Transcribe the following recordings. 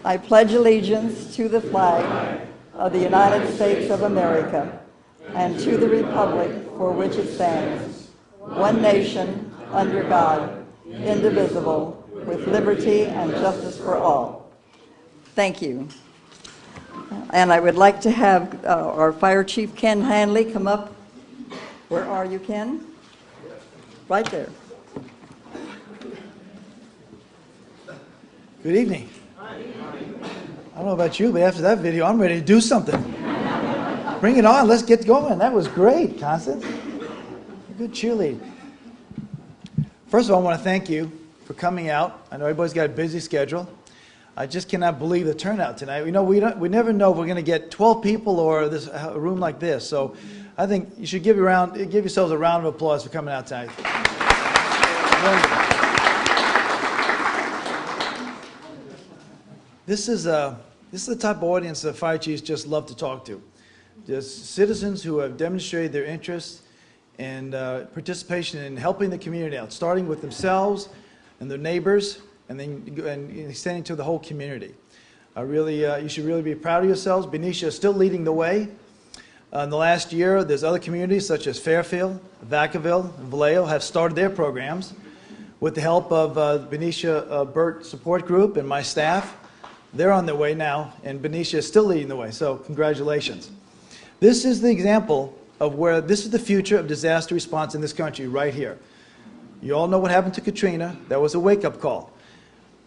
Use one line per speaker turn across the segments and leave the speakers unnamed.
I pledge allegiance to the flag of the United States of America and to the republic for which it stands, one nation, under God, indivisible, with liberty and justice for all. Thank you. And I would like to have our Fire Chief Ken Hanley come up. Where are you, Ken? Right there.
Good evening. I don't know about you, but after that video, I'm ready to do something. Bring it on. Let's get going. That was great, Constance. Good cheerleading. First of all, I want to thank you for coming out. I know everybody's got a busy schedule. I just cannot believe the turnout tonight. We never know if we're going to get 12 people or a room like this. So I think you should give yourselves a round of applause for coming out tonight. This is the type of audience that fire chiefs just love to talk to. Just citizens who have demonstrated their interest and participation in helping the community out, starting with themselves and their neighbors, and then extending to the whole community. You should really be proud of yourselves. Benicia is still leading the way. In the last year, there's other communities such as Fairfield, Vacaville, and Vallejo have started their programs with the help of Benicia Burt Support Group and my staff. They're on their way now, and Benicia is still leading the way, so congratulations. This is the example of where this is the future of disaster response in this country right here. You all know what happened to Katrina. That was a wake-up call.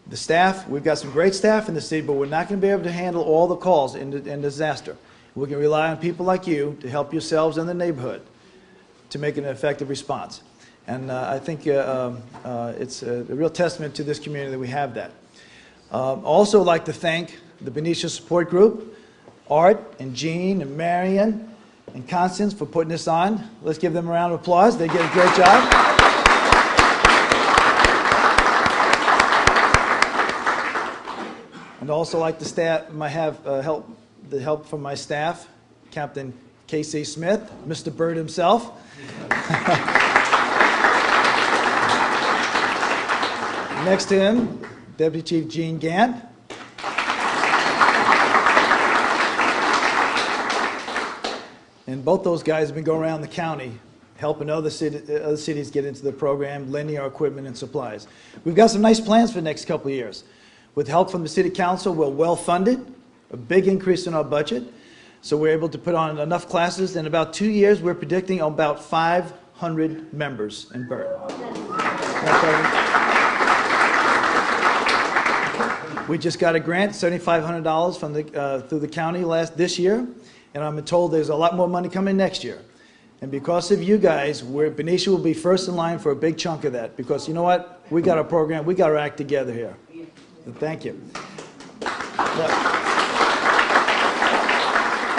The staff, we've got some great staff in the city, but we're not going to be able to handle all the calls in disaster. We can rely on people like you to help yourselves in the neighborhood to make an effective response. And I think it's a real testament to this community that we have that. Also like to thank the Benicia Support Group, Art and Jean and Marion and Constance for putting this on. Let's give them a round of applause. They did a great job. And also like the staff, I have the help from my staff, Captain K.C. Smith, Mr. Bird himself. Next to him, Deputy Chief Gene Gant. And both those guys have been going around the county helping other cities get into the program, lending our equipment and supplies. We've got some nice plans for the next couple of years. With help from the City Council, we're well funded, a big increase in our budget. So we're able to put on enough classes. In about 2 years, we're predicting about 500 members in Burt. We just got a grant, $7,500 from through the county this year, and I'm told there's a lot more money coming next year. And because of you guys, Benicia will be first in line for a big chunk of that. Because you know what? We got our program. We got our act together here. So thank you.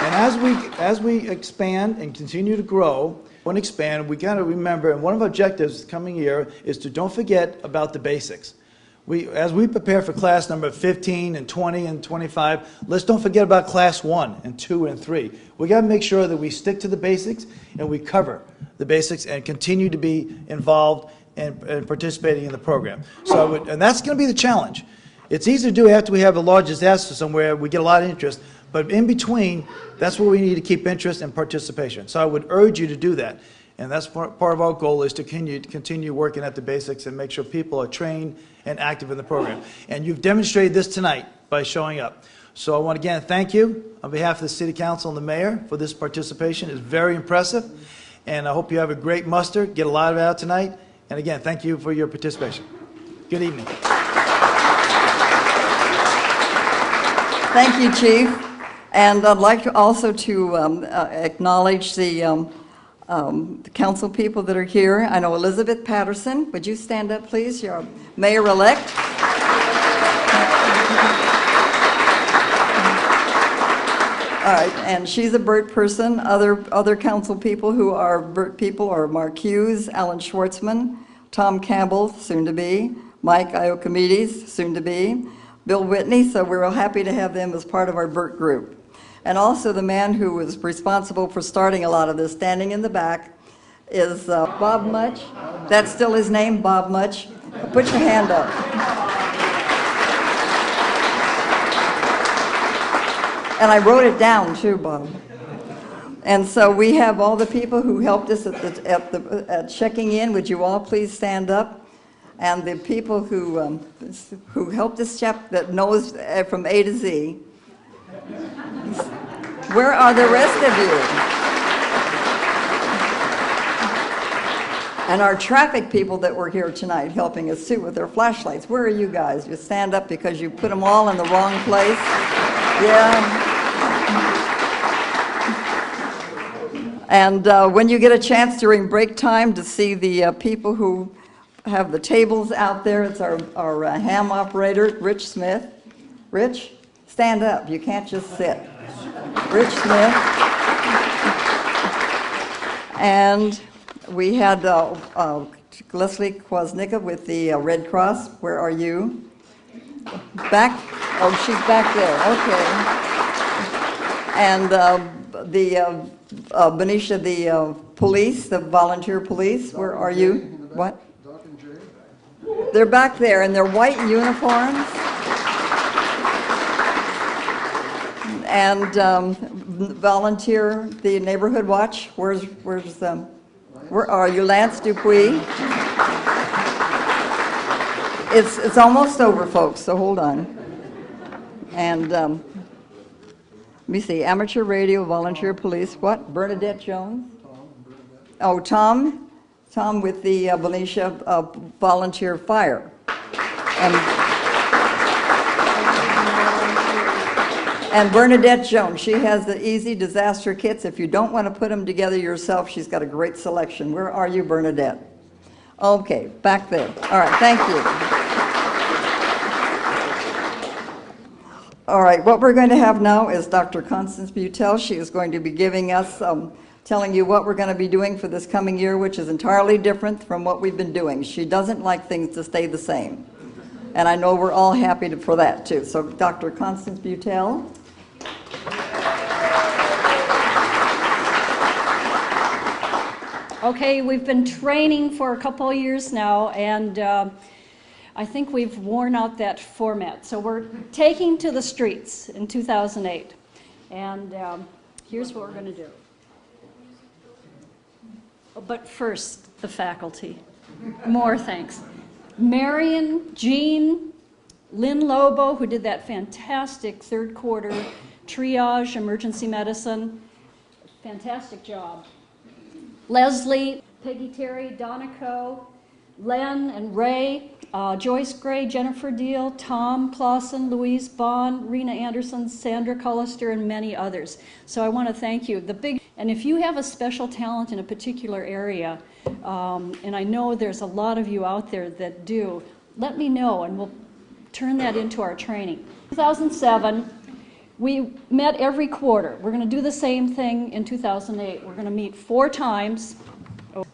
And as we expand and continue to grow and expand, we got to remember, and one of our objectives coming year is to don't forget about the basics. As we prepare for class number 15 and 20 and 25, let's don't forget about class 1 and 2 and 3. We got to make sure that we stick to the basics and we cover the basics and continue to be involved and participating in the program. So, and that's going to be the challenge. It's easy to do after we have a large disaster somewhere. We get a lot of interest. But in between, that's where we need to keep interest and participation. So I would urge you to do that. And that's part of our goal is to continue working at the basics and make sure people are trained and active in the program. And you've demonstrated this tonight by showing up. So I want to again thank you on behalf of the City Council and the Mayor for this participation. It's very impressive. And I hope you have a great muster, get a lot of it out tonight. And again, thank you for your participation. Good evening.
Thank you, Chief. And I'd like to also acknowledge the council people that are here. I know Elizabeth Patterson. Would you stand up, please? You're Mayor-elect. All right, and she's a Burt person. Other council people who are Burt people are Mark Hughes, Alan Schwartzman, Tom Campbell, soon to be, Mike Iocomides, soon to be, Bill Whitney. So we're real happy to have them as part of our Burt group. And also the man who was responsible for starting a lot of this, standing in the back, is Bob Much. That's still his name, Bob Much. Put your hand up. And I wrote it down too, Bob. And so we have all the people who helped us at checking in. Would you all please stand up? And the people who helped us check, that knows from A to Z. Where are the rest of you? And our traffic people that were here tonight helping us too with their flashlights. Where are you guys? You stand up because you put them all in the wrong place. Yeah. And when you get a chance during break time to see the people who have the tables out there, it's our ham operator, Rich Smith. Rich, stand up. You can't just sit. Rich Smith. And we had Leslie Kwasnicka with the Red Cross. Where are you? Back? Oh, she's back there. Okay. And the Benicia, the police, the volunteer police. Where are you? What?
Doc and Jay.
They're back there in their white uniforms. And volunteer, the neighborhood watch. Where are you, Lance Dupuis? It's almost over, folks, so hold on. And let me see, amateur radio, volunteer police, what? Bernadette Jones? Oh, Tom with the Benicia volunteer fire. And Bernadette Jones, she has the easy disaster kits. If you don't want to put them together yourself, she's got a great selection. Where are you, Bernadette? Okay, back there. All right, thank you. All right, what we're going to have now is Dr. Constance Butel. She is going to be giving us, telling you what we're going to be doing for this coming year, which is entirely different from what we've been doing. She doesn't like things to stay the same. And I know we're all happy for that, too. So, Dr. Constance Butel.
Okay, we've been training for a couple of years now, and I think we've worn out that format. So we're taking to the streets in 2008. And here's what we're going to do. But first, the faculty. More thanks. Marion, Jean, Lynn Lobo, who did that fantastic third quarter triage emergency medicine. Fantastic job. Leslie, Peggy Terry, Donna Coe, Len and Ray, Joyce Gray, Jennifer Deal, Tom Clausen, Louise Bond, Rena Anderson, Sandra Cullister, and many others. So I want to thank you. And if you have a special talent in a particular area, and I know there's a lot of you out there that do, let me know and we'll turn that into our training. 2007, we met every quarter. We're going to do the same thing in 2008. We're going to meet 4 times.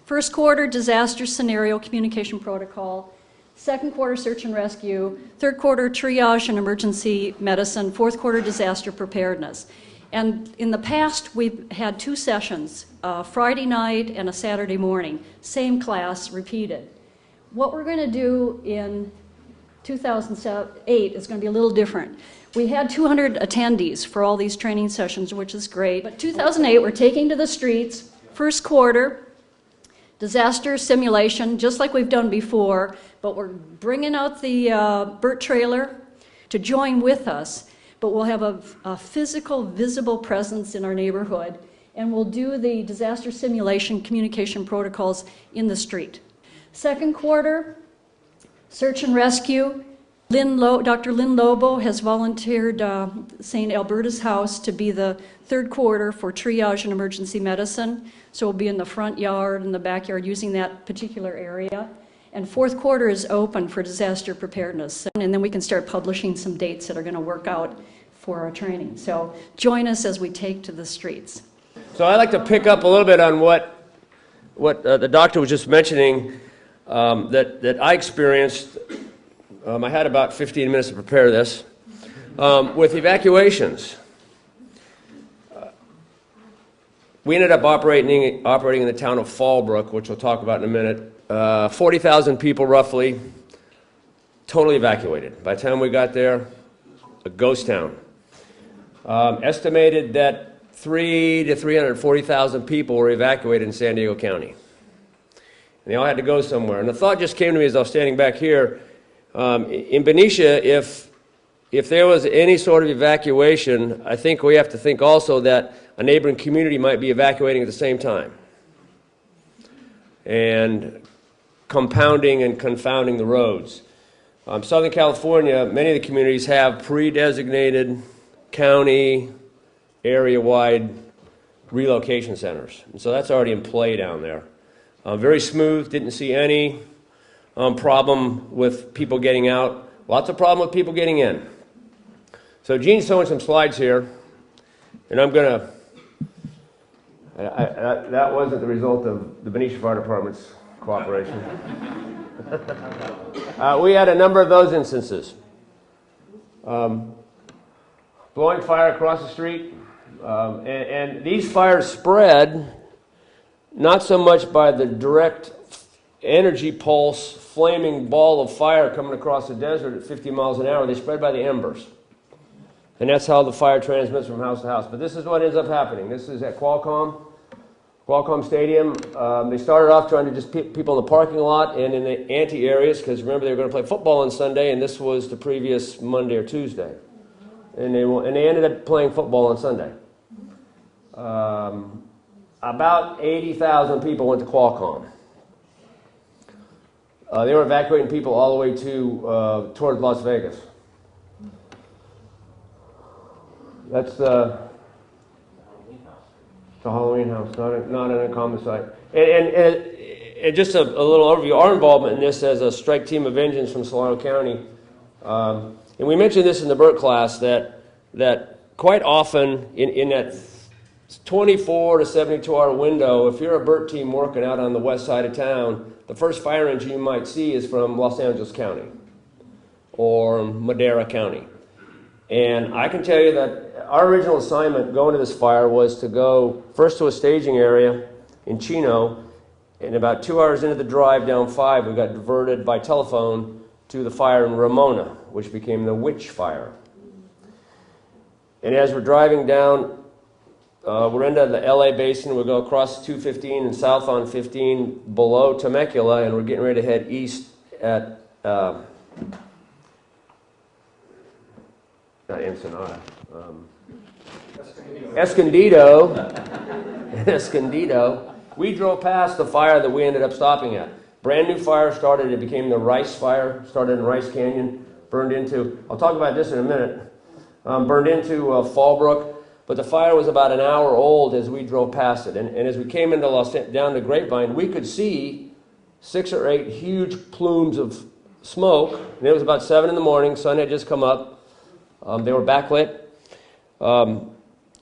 First quarter, disaster scenario communication protocol. Second quarter, search and rescue. Third quarter, triage and emergency medicine. Fourth quarter, disaster preparedness. And in the past, we've had 2 sessions, Friday night and a Saturday morning. Same class, repeated. What we're going to do in 2008 is going to be a little different. We had 200 attendees for all these training sessions, which is great. But 2008, we're taking to the streets. First quarter, disaster simulation, just like we've done before, but we're bringing out the BERT trailer to join with us. But we'll have a physical, visible presence in our neighborhood, and we'll do the disaster simulation communication protocols in the street. Second quarter, search and rescue. Dr. Lynn Lobo has volunteered St. Alberta's House to be the third quarter for triage and emergency medicine. So we'll be in the front yard and the backyard using that particular area. And fourth quarter is open for disaster preparedness. And then we can start publishing some dates that are going to work out for our training. So join us as we take to the streets.
So I'd like to pick up a little bit on what the doctor was just mentioning that I experienced. I had about 15 minutes to prepare this. With evacuations, we ended up operating in the town of Fallbrook, which we'll talk about in a minute. 40,000 people roughly, totally evacuated. By the time we got there, a ghost town. estimated that 300,000 to 340,000 people were evacuated in San Diego County. And they all had to go somewhere. And the thought just came to me as I was standing back here. In Benicia, if there was any sort of evacuation, I think we have to think also that a neighboring community might be evacuating at the same time. And compounding and confounding the roads. Southern California, many of the communities have pre-designated county, area-wide relocation centers. And so that's already in play down there. Very smooth, didn't see any problem with people getting out. Lots of problem with people getting in. So Gene's showing some slides here, and I'm going to, that wasn't the result of the Benicia Fire Department's cooperation. We had a number of those instances. Blowing fire across the street, and these fires spread not so much by the direct energy pulse, flaming ball of fire coming across the desert at 50 miles an hour, they spread by the embers. And that's how the fire transmits from house to house. But this is what ends up happening. This is at Qualcomm Stadium. They started off trying to just people in the parking lot and in the ante areas, because remember they were going to play football on Sunday, and this was the previous Monday or Tuesday. And they ended up playing football on Sunday. About 80,000 people went to Qualcomm. They were evacuating people all the way to toward Las Vegas. That's the Halloween house, not an uncommon sight. And just a little overview, our involvement in this as a strike team of engines from Solano County. And we mentioned this in the Burt class, that quite often in that 24 to 72 hour window, if you're a Burt team working out on the west side of town, the first fire engine you might see is from Los Angeles County or Madera County. And I can tell you that our original assignment going to this fire was to go first to a staging area in Chino, and about 2 hours into the drive down 5, we got diverted by telephone to the fire in Ramona, which became the Witch Fire. And as we're driving down, we're into the LA basin, we'll go across 215 and south on 15 below Temecula, and we're getting ready to head east at not Ensenada, Escondido. We drove past the fire that we ended up stopping at. Brand new fire started, it became the Rice Fire, started in Rice Canyon, burned into, I'll talk about this in a minute, burned into Fallbrook, but the fire was about an hour old as we drove past it. And as we came into down to Grapevine, we could see 6 or 8 huge plumes of smoke, and it was about 7 in the morning, sun had just come up. They were backlit.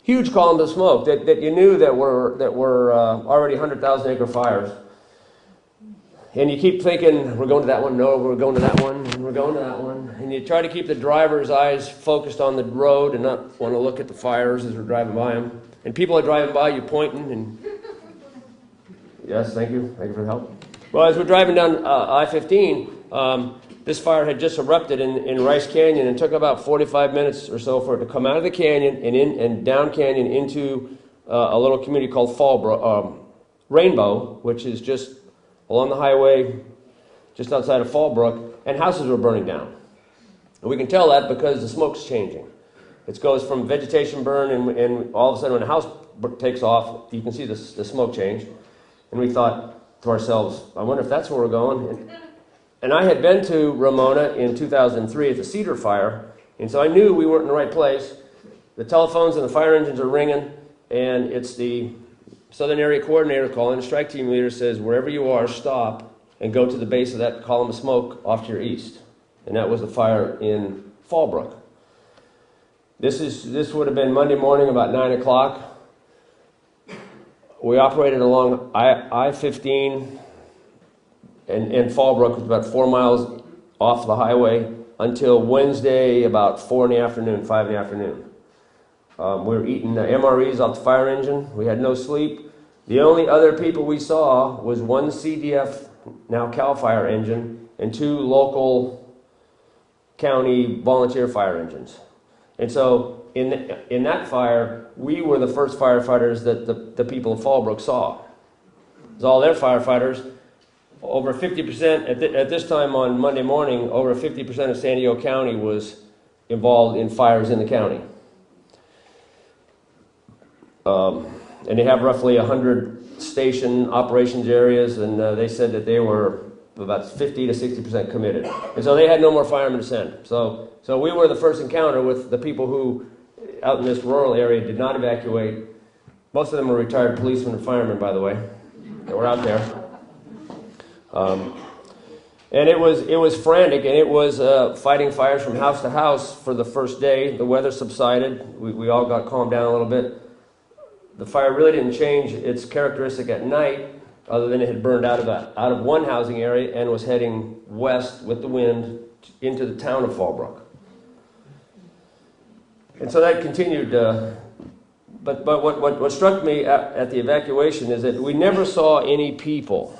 Huge columns of smoke that you knew that were already 100,000 acre fires. And you keep thinking, we're going to that one, no, we're going to that one, and we're going to that one. And you try to keep the driver's eyes focused on the road and not want to look at the fires as we're driving by them. And people are driving by, you pointing, and yes, thank you for the help. Well, as we're driving down I-15, this fire had just erupted in Rice Canyon, and took about 45 minutes or so for it to come out of the canyon and down canyon into a little community called Rainbow, which is just along the highway just outside of Fallbrook, and houses were burning down. And we can tell that because the smoke's changing. It goes from vegetation burn, and all of a sudden when a house takes off, you can see the smoke change. And we thought to ourselves, I wonder if that's where we're going. And I had been to Ramona in 2003 at the Cedar Fire, and so I knew we weren't in the right place. The telephones and the fire engines are ringing, and it's the Southern Area Coordinator calling. The strike team leader says, wherever you are, stop and go to the base of that column of smoke off to your east. And that was the fire in Fallbrook. This would have been Monday morning about 9 o'clock. We operated along I-15, and Fallbrook was about 4 miles off the highway until Wednesday about 4 in the afternoon, 5 in the afternoon. We were eating MREs off the fire engine. We had no sleep. The only other people we saw was one CDF, now CAL Fire engine, and 2 local county volunteer fire engines. And so in that fire, we were the first firefighters that the people of Fallbrook saw. It was all their firefighters. Over 50%, at this time on Monday morning, over 50% of San Diego County was involved in fires in the county. And they have roughly 100 station operations areas, and they said that they were about 50 to 60% committed. And so they had no more firemen to send. So we were the first encounter with the people who, out in this rural area, did not evacuate. Most of them were retired policemen and firemen, by the way, that were out there. And it was frantic, and it was fighting fires from house to house for the first day. The weather subsided. We all got calmed down a little bit. The fire really didn't change its characteristic at night, other than it had burned out of one housing area and was heading west with the wind into the town of Fallbrook. And so that continued. But what struck me at the evacuation is that we never saw any people.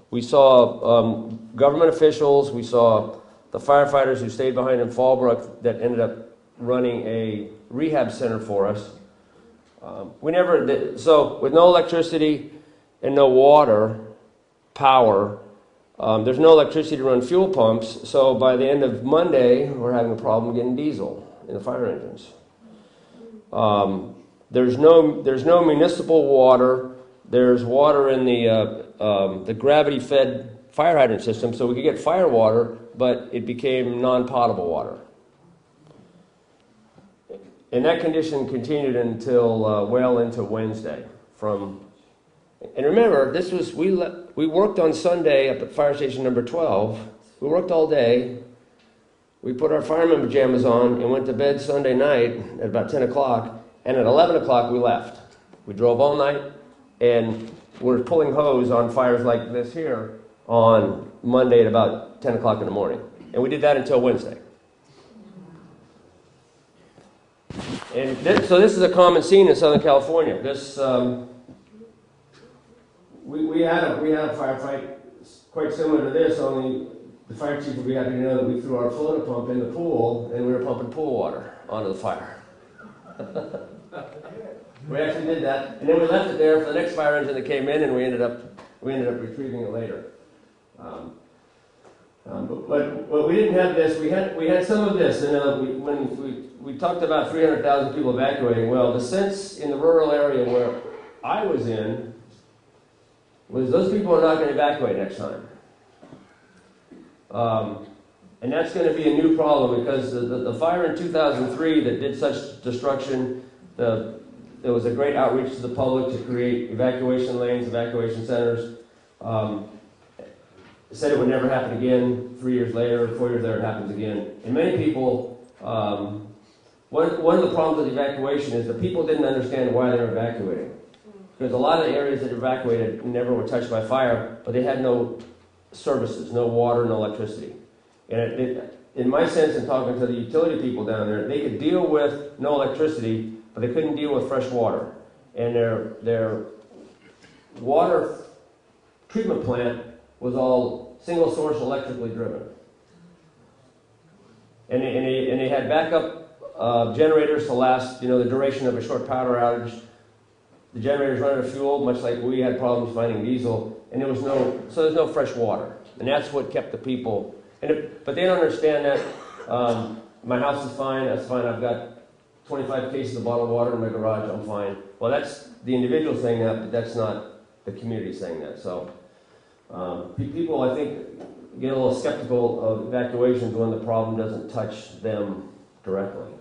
We saw government officials. We saw the firefighters who stayed behind in Fallbrook that ended up running a rehab center for us. We never did. So with no electricity and no water, power, there's no electricity to run fuel pumps. So by the end of Monday, we're having a problem getting diesel in the fire engines. There's no municipal water. There's water in the gravity-fed fire hydrant system, so we could get fire water, but it became non-potable water. And that condition continued until well into Wednesday. And remember, this was we worked on Sunday up at fire station number 12. We worked all day. We put our fireman pajamas on and went to bed Sunday night at about 10 o'clock. And at 11 o'clock, we left. We drove all night, and we're pulling hose on fires like this here on Monday at about 10 o'clock in the morning. And we did that until Wednesday. And so this is a common scene in Southern California. We had a firefight quite similar to this, only the fire chief would be happy to know that we threw our floater pump in the pool, and we were pumping pool water onto the fire. We actually did that, and then we left it there for the next fire engine that came in, and we ended up retrieving it later. But we didn't have this. We had some of this, and when we talked about 300,000 people evacuating. Well, the sense in the rural area where I was in was those people are not going to evacuate next time. And that's going to be a new problem because the fire in 2003 that did such destruction, there was a great outreach to the public to create evacuation lanes, evacuation centers. Said it would never happen again. 3 years later, 4 years later, it happens again. And many people, one of the problems with evacuation is that people didn't understand why they were evacuating. Because a lot of the areas that evacuated never were touched by fire, but they had no services, no water, no electricity. And in my sense, in talking to the utility people down there, they could deal with no electricity, but they couldn't deal with fresh water. And their water treatment plant was all single source electrically driven. And they had backup generators to last, the duration of a short power outage. The generators run out of fuel, much like we had problems finding diesel, and there's no fresh water. And that's what kept the people. But they don't understand that. My house is fine, that's fine. I've got 25 cases of bottled water in my garage, I'm fine. Well, that's the individual saying that, but that's not the community saying that. So people, I think, get a little skeptical of evacuations when the problem doesn't touch them directly.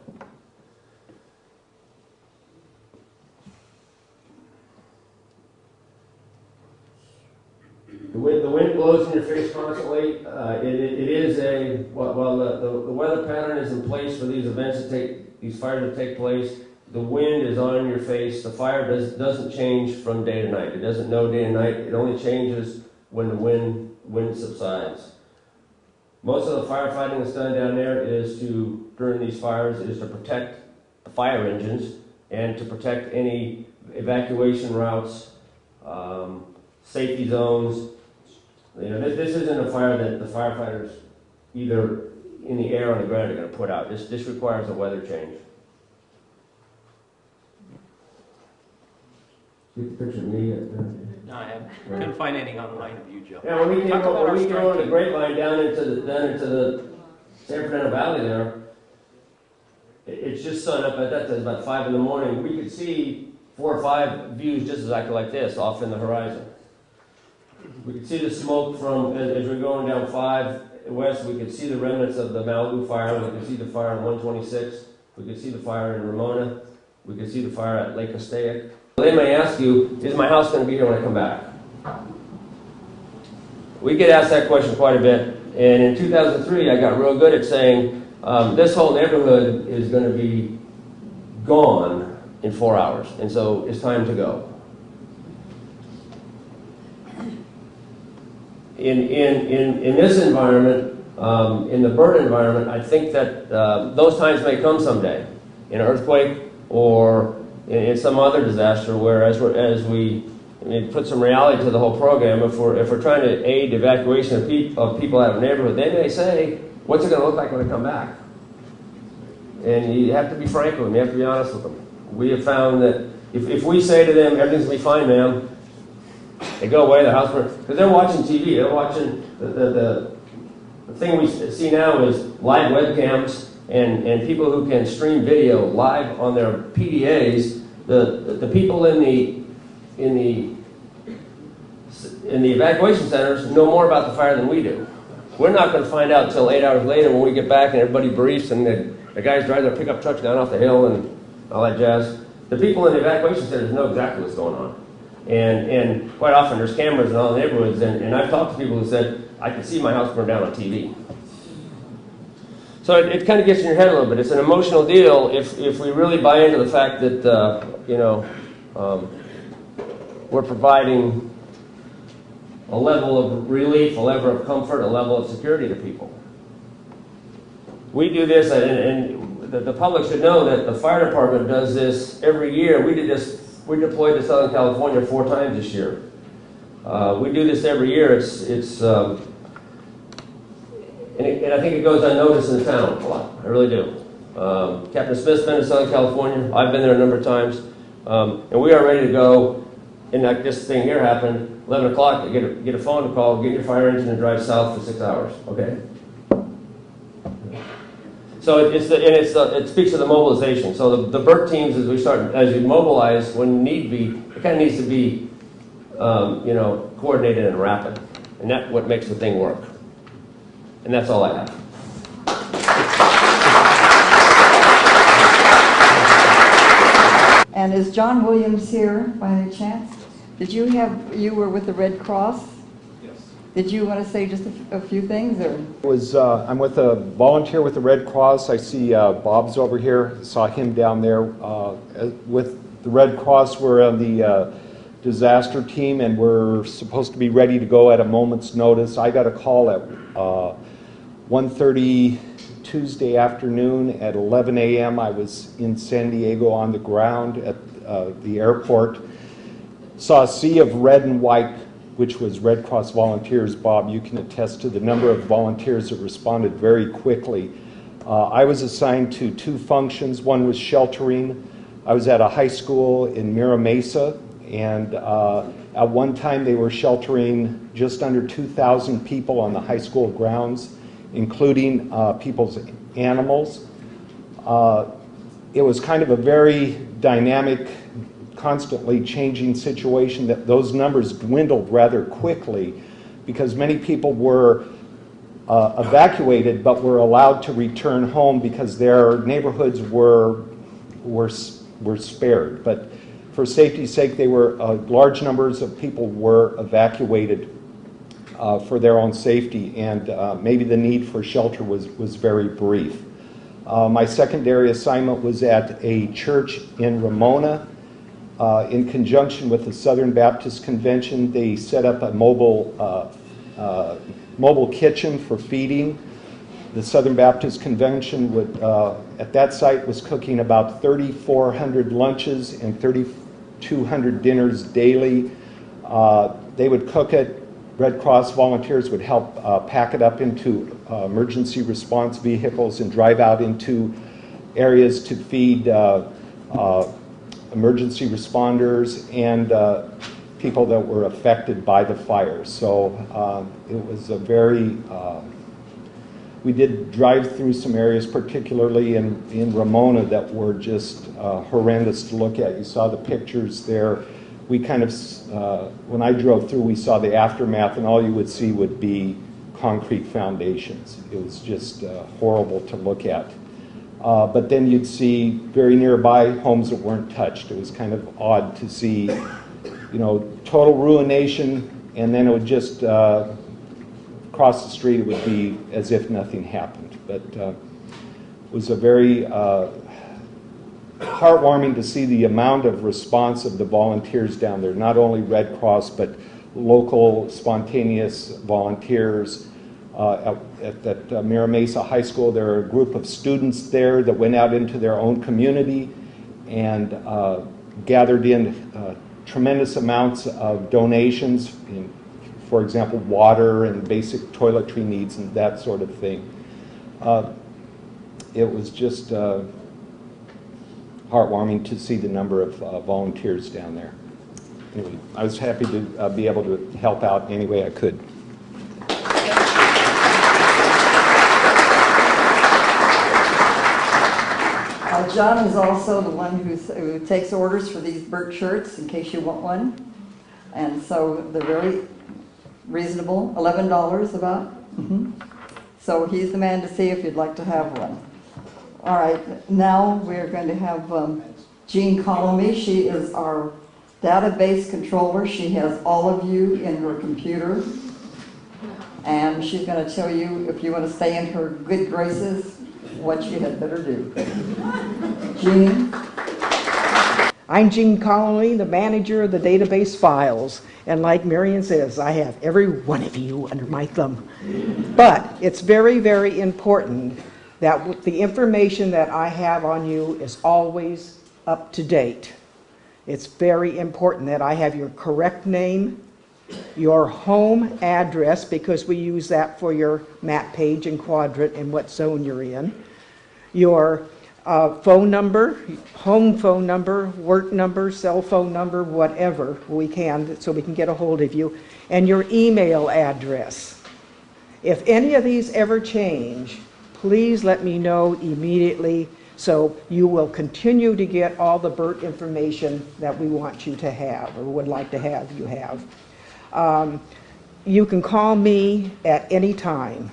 The wind blows in your face constantly. It is the weather pattern is in place for these events these fires that take place. The wind is on your face. The fire doesn't change from day to night. It doesn't know day and night. It only changes when the wind subsides. Most of the firefighting that's done down there during these fires is to protect the fire engines and to protect any evacuation routes, safety zones. This isn't a fire that the firefighters either in the air or on the ground are going to put out. This requires a weather change. get the picture of me.
No, I haven't. Couldn't find anything online of you, Joe.
Yeah, when we came
Talk about our
over the
striking.
grapevine down into the San Fernando Valley there, it's just sun up at that time, about 5 in the morning. We could see 4 or 5 views just exactly like this off in the horizon. We could see the smoke from, as we're going down 5 west, we could see the remnants of the Malibu fire. We could see the fire on 126. We could see the fire in Ramona. We could see the fire at Lake Castaic. They may ask you, is my house going to be here when I come back? We get asked that question quite a bit. And in 2003, I got real good at saying, this whole neighborhood is going to be gone in 4 hours. And so it's time to go. In this environment, in the burn environment, I think that those times may come someday, in an earthquake or in some other disaster, where as we put some reality to the whole program, if we're trying to aid evacuation of people out of a neighborhood, they may say, what's it going to look like when I come back? And you have to be frank with them, you have to be honest with them. We have found that if we say to them, everything's going to be fine, ma'am, they go away, the house burns, because they're watching TV, they're watching the thing we see now is live webcams and people who can stream video live on their PDAs. The people in the evacuation centers know more about the fire than we do. We're not going to find out until 8 hours later when we get back and everybody briefs and the guys drive their pickup trucks down off the hill and all that jazz. The people in the evacuation centers know exactly what's going on. And quite often there's cameras in all the neighborhoods, and I've talked to people who said, I can see my house burn down on TV. So it kind of gets in your head a little bit. It's an emotional deal if we really buy into the fact that, we're providing a level of relief, a level of comfort, a level of security to people. We do this, and the public should know that the fire department does this every year. We deployed to Southern California 4 times this year. We do this every year. And I think it goes unnoticed in the town a lot. I really do. Captain Smith's been to Southern California. I've been there a number of times. And we are ready to go. And like this thing here happened, 11 o'clock, you get a phone call, get your fire engine and drive south for 6 hours. Okay? So it speaks to the mobilization. So the BERT teams, as you mobilize when need be, it kind of needs to be, coordinated and rapid, and that's what makes the thing work. And that's all I have.
And is John Williams here by any chance? You were with the Red Cross? Did you want to say just a few things? Or?
I'm with a volunteer with the Red Cross. I see Bob's over here. Saw him down there. With the Red Cross, we're on the disaster team, and we're supposed to be ready to go at a moment's notice. I got a call at 1:30 Tuesday afternoon. At 11 a.m. I was in San Diego on the ground at the airport. Saw a sea of red and white, which was Red Cross volunteers. Bob, you can attest to the number of volunteers that responded very quickly. I was assigned to 2 functions. One was sheltering. I was at a high school in Mira Mesa, and at one time they were sheltering just under 2,000 people on the high school grounds, including people's animals. It was kind of a very dynamic, constantly changing situation. That those numbers dwindled rather quickly because many people were evacuated but were allowed to return home because their neighborhoods were spared. But for safety's sake, large numbers of people were evacuated for their own safety, and maybe the need for shelter was very brief. My secondary assignment was at a church in Ramona. In conjunction with the Southern Baptist Convention, they set up a mobile kitchen for feeding. The Southern Baptist Convention at that site was cooking about 3,400 lunches and 3,200 dinners daily. They would cook it. Red Cross volunteers would help pack it up into emergency response vehicles and drive out into areas to feed emergency responders and people that were affected by the fire. So it was a very, we did drive through some areas, particularly in Ramona, that were just horrendous to look at. You saw the pictures there. We kind of, when I drove through, we saw the aftermath, and all you would see would be concrete foundations. It was just horrible to look at. But then you'd see very nearby homes that weren't touched. It was kind of odd to see, you know, total ruination, and then it would just across the street, it would be as if nothing happened. But it was a very heartwarming to see the amount of response of the volunteers down there, not only Red Cross, but local spontaneous volunteers. At Mira Mesa High School, there are a group of students there that went out into their own community and gathered in tremendous amounts of donations, in, for example, water and basic toiletry needs and that sort of thing. It was just heartwarming to see the number of volunteers down there. Anyway, I was happy to be able to help out any way I could.
John is also the one who takes orders for these Burt shirts in case you want one. And so they're very reasonable, $11 about. So he's the man to see if you'd like to have one. All right, now we're going to have Jean Colomey. She is our database controller. She has all of you in her computer. And she's going to tell you, if you want to stay in her good graces, what you had better do. Jean?
I'm Jean Colomey, the manager of the database files. And like Marion says, I have every one of you under my thumb. But it's very, very important that the information that I have on you is always up to date. It's very important that I have your correct name, your home address, because we use that for your map page and quadrant and what zone you're in, your phone number, home phone number, work number, cell phone number, whatever we can, so we can get a hold of you, and your email address. If any of these ever change, please let me know immediately, so you will continue to get all the Burt information that we want you to have, or would like to have you have. You can call me at any time.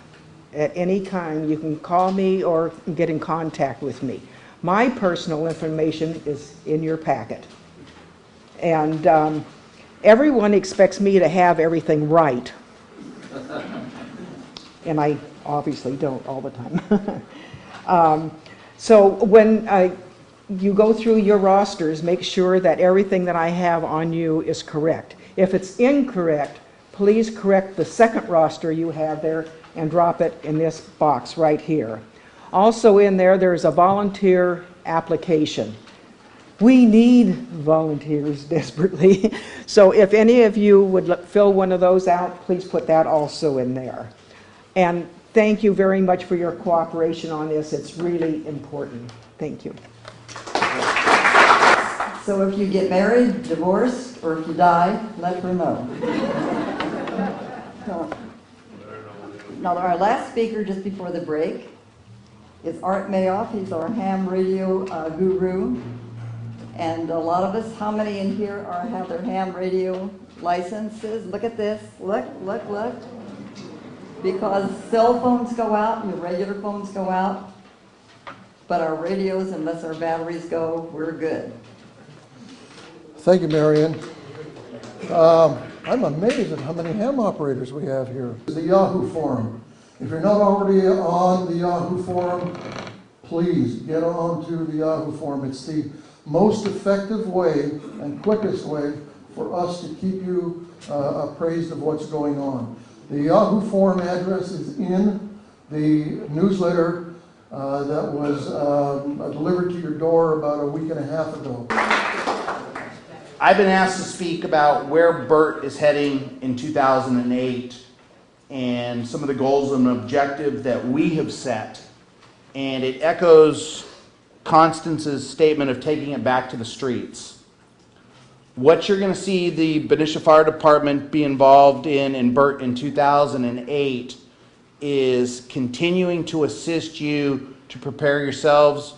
At any time, you can call me or get in contact with me. My personal information is in your packet. And everyone expects me to have everything right. And I obviously don't all the time. So when you go through your rosters, make sure that everything that I have on you is correct. If it's incorrect, please correct the second roster you have there and drop it in this box right here. Also in there, there's a volunteer application. We need volunteers desperately. So if any of you would fill one of those out, please put that also in there. And thank you very much for your cooperation on this. It's really important. Thank you.
So if you get married, divorced, or if you die, let her know. Now our last speaker just before the break is Art Mayoff. He's our ham radio guru. And a lot of us, how many in here have their ham radio licenses? Look at this. Look, look, look. Because cell phones go out and your regular phones go out, but our radios, unless our batteries go, we're good.
Thank you, Marion. I'm amazed at how many ham operators we have here. The Yahoo forum. If you're not already on the Yahoo forum, please get onto the Yahoo forum. It's the most effective way and quickest way for us to keep you appraised of what's going on. The Yahoo forum address is in the newsletter that was delivered to your door about a week and a half ago.
I've been asked to speak about where Burt is heading in 2008 and some of the goals and objectives that we have set. And it echoes Constance's statement of taking it back to the streets. What you're going to see the Benicia Fire Department be involved in BERT in 2008 is continuing to assist you to prepare yourselves,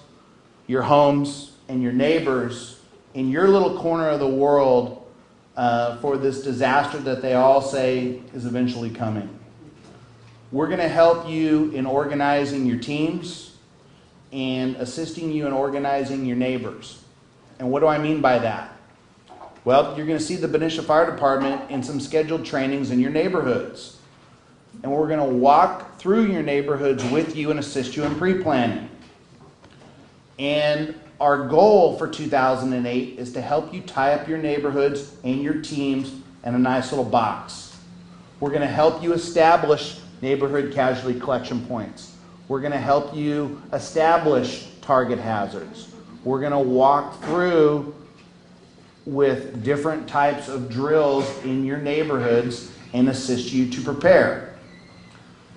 your homes, and your neighbors in your little corner of the world for this disaster that they all say is eventually coming. We're going to help you in organizing your teams and assisting you in organizing your neighbors. And what do I mean by that? Well, you're going to see the Benicia Fire Department in some scheduled trainings in your neighborhoods. And we're going to walk through your neighborhoods with you and assist you in pre-planning. And our goal for 2008 is to help you tie up your neighborhoods and your teams in a nice little box. We're going to help you establish neighborhood casualty collection points. We're going to help you establish target hazards. We're going to walk through with different types of drills in your neighborhoods and assist you to prepare.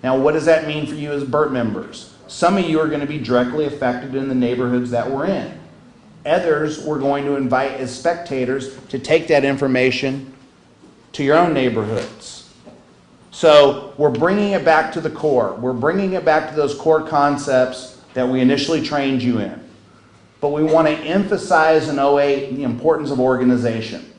Now, what does that mean for you as BERT members? Some of you are going to be directly affected in the neighborhoods that we're in. Others, we're going to invite as spectators to take that information to your own neighborhoods. So we're bringing it back to the core. We're bringing it back to those core concepts that we initially trained you in. But we want to emphasize in 08 the importance of organization.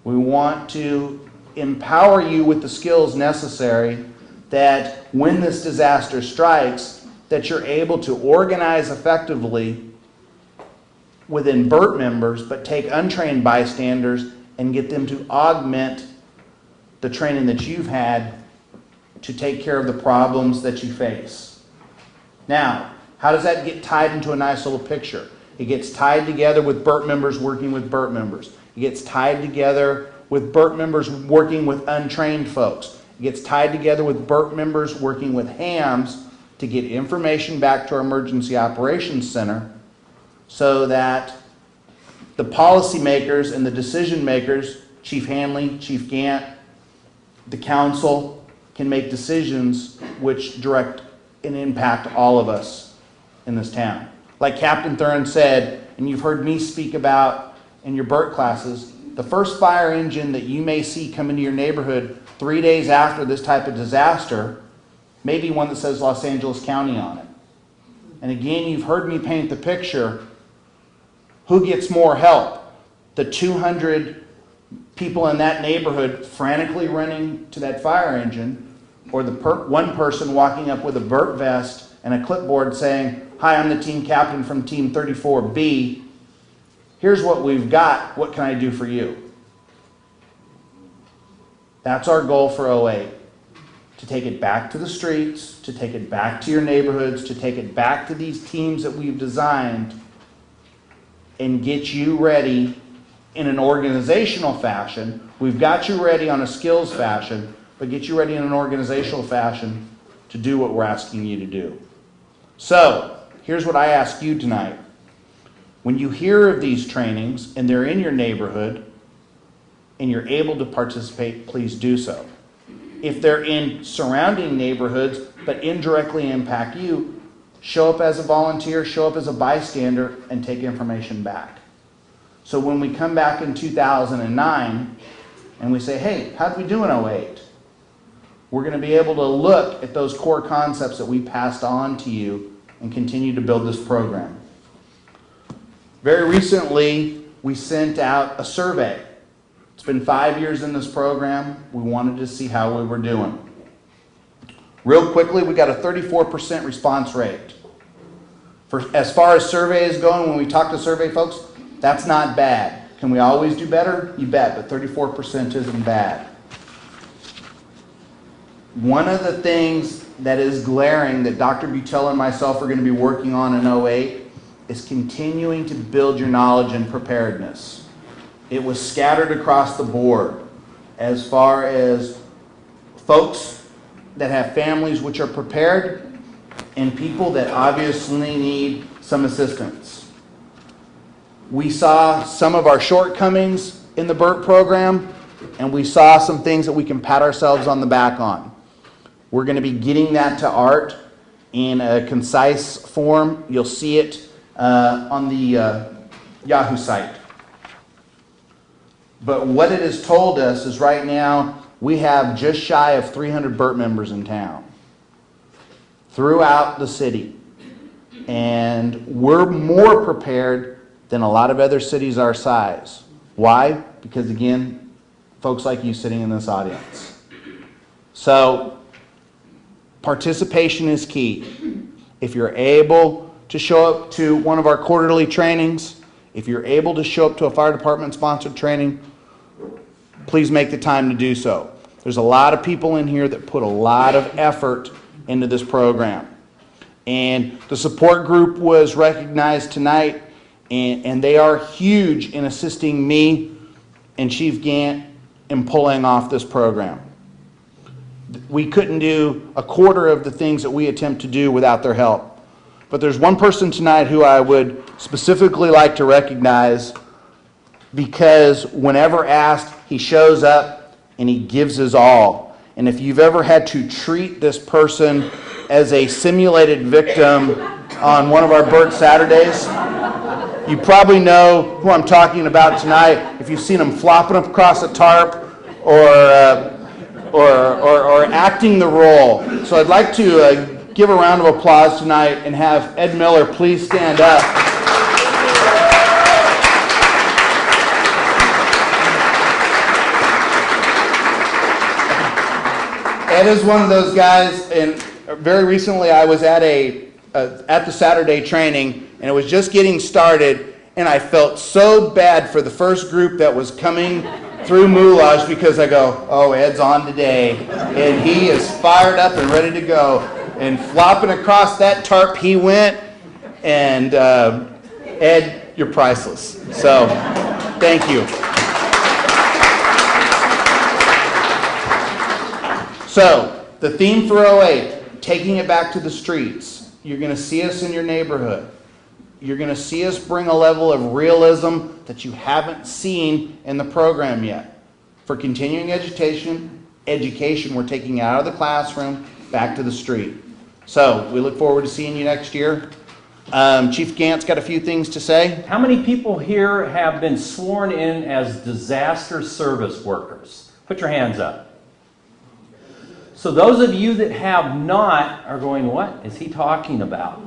We want to empower you with the skills necessary that when this disaster strikes, that you're able to organize effectively within BERT members, but take untrained bystanders and get them to augment the training that you've had to take care of the problems that you face. Now, how does that get tied into a nice little picture? It gets tied together with BERT members working with BERT members. It gets tied together with BERT members working with untrained folks. It gets tied together with BERT members working with HAMs to get information back to our Emergency Operations Center so that the policymakers and the decision makers, Chief Hanley, Chief Gant, the council, can make decisions which direct and impact all of us in this town. Like Captain Thurin said, and you've heard me speak about in your BERT classes, the first fire engine that you may see come into your neighborhood 3 days after this type of disaster may be one that says Los Angeles County on it. And again, you've heard me paint the picture. Who gets more help? The 200 people in that neighborhood frantically running to that fire engine, or the one person walking up with a BERT vest and a clipboard saying, "Hi, I'm the team captain from Team 34B. Here's what we've got. What can I do for you?" That's our goal for 08. To take it back to the streets, to take it back to your neighborhoods, to take it back to these teams that we've designed and get you ready in an organizational fashion. We've got you ready on a skills fashion, but get you ready in an organizational fashion to do what we're asking you to do. So, here's what I ask you tonight. When you hear of these trainings and they're in your neighborhood and you're able to participate, please do so. If they're in surrounding neighborhoods but indirectly impact you, show up as a volunteer, show up as a bystander, and take information back. So when we come back in 2009 and we say, hey, how'd we do in 08? We're going to be able to look at those core concepts that we passed on to you and continue to build this program. Very recently, we sent out a survey. It's been 5 years in this program. We wanted to see how we were doing. Real quickly, we got a 34% response rate. As far as surveys going, when we talk to survey folks, that's not bad. Can we always do better? You bet, but 34% isn't bad. One of the things that is glaring that Dr. Butell and myself are going to be working on in 08 is continuing to build your knowledge and preparedness. It was scattered across the board as far as folks that have families which are prepared and people that obviously need some assistance. We saw some of our shortcomings in the BERT program, and we saw some things that we can pat ourselves on the back on. We're going to be getting that to Art in a concise form. You'll see it on the Yahoo site. But what it has told us is right now we have just shy of 300 BERT members in town throughout the city. And we're more prepared than a lot of other cities our size. Why? Because again, folks like you sitting in this audience. So, participation is key. If you're able to show up to one of our quarterly trainings, if you're able to show up to a fire department sponsored training, please make the time to do so. There's a lot of people in here that put a lot of effort into this program. And the support group was recognized tonight, and they are huge in assisting me and Chief Gant in pulling off this program. We couldn't do a quarter of the things that we attempt to do without their help. But there's one person tonight who I would specifically like to recognize, because whenever asked, he shows up and he gives his all. And if you've ever had to treat this person as a simulated victim on one of our BERT Saturdays, you probably know who I'm talking about tonight if you've seen him flopping up across a tarp or acting the role. So I'd like to give a round of applause tonight and have Ed Miller please stand up. Ed is one of those guys, and very recently I was at the Saturday training, and it was just getting started, and I felt so bad for the first group that was coming through Moulage, because I go, oh, Ed's on today, and he is fired up and ready to go, and flopping across that tarp he went, and Ed, you're priceless. So, thank you. So, the theme for 08, taking it back to the streets. You're going to see us in your neighborhood. You're going to see us bring a level of realism that you haven't seen in the program yet. For continuing education, we're taking out of the classroom, back to the street. So, we look forward to seeing you next year. Chief Gant's got a few things to say.
How many people here have been sworn in as disaster service workers? Put your hands up. So those of you that have not are going, what is he talking about?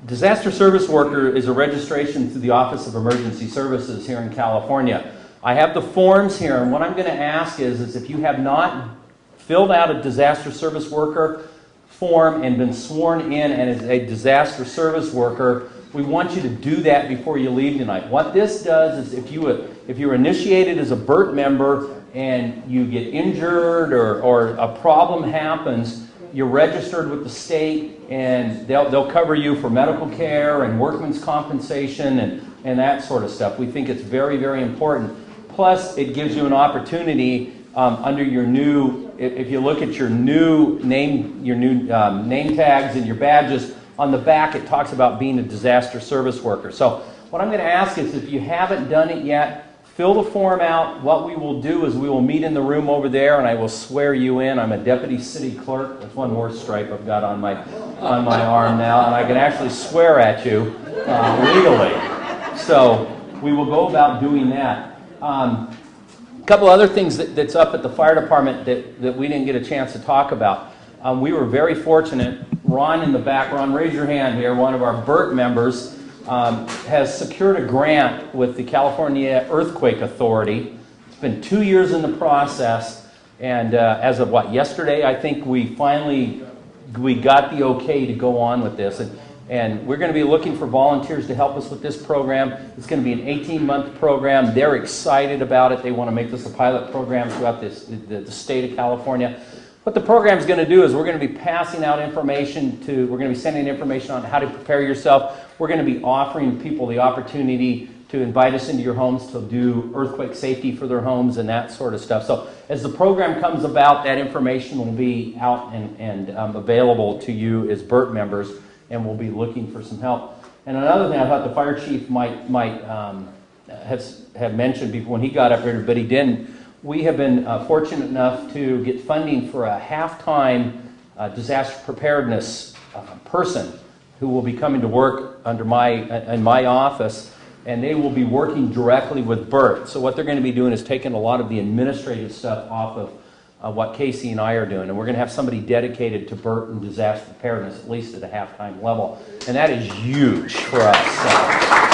Disaster service worker is a registration through the Office of Emergency Services here in California. I have the forms here, and what I'm going to ask is if you have not filled out a disaster service worker form and been sworn in as a disaster service worker, we want you to do that before you leave tonight. What this does is if you're initiated as a BERT member and you get injured or a problem happens, you're registered with the state, and they'll cover you for medical care and workman's compensation and that sort of stuff. We think it's very, very important. Plus, it gives you an opportunity under your new, if you look at your new name tags and your badges, on the back it talks about being a disaster service worker. So what I'm going to ask is, if you haven't done it yet, fill the form out. What we will do is we will meet in the room over there, and I will swear you in. I'm a deputy city clerk. That's one more stripe I've got on my arm now, and I can actually swear at you legally. So we will go about doing that. A couple other things that's up at the fire department that we didn't get a chance to talk about. We were very fortunate. Ron in the back, Ron, raise your hand here, one of our BERT members, has secured a grant with the California Earthquake Authority. It's been 2 years in the process, and as of yesterday, I think we got the okay to go on with this. And we're going to be looking for volunteers to help us with this program. It's going to be an 18-month program. They're excited about it. They want to make this a pilot program throughout the state of California. What the program is going to do is we're going to be passing out information we're going to be sending information on how to prepare yourself. We're going to be offering people the opportunity to invite us into your homes to do earthquake safety for their homes and that sort of stuff. So as the program comes about, that information will be out and available to you as BERT members, and we'll be looking for some help. And another thing I thought the fire chief might have mentioned before when he got up here, but he didn't. We have been fortunate enough to get funding for a half-time disaster preparedness person who will be coming to work under in my office, and they will be working directly with Bert. So what they're going to be doing is taking a lot of the administrative stuff off of what Casey and I are doing, and we're going to have somebody dedicated to Bert and disaster preparedness, at least at a half-time level, and that is huge for us.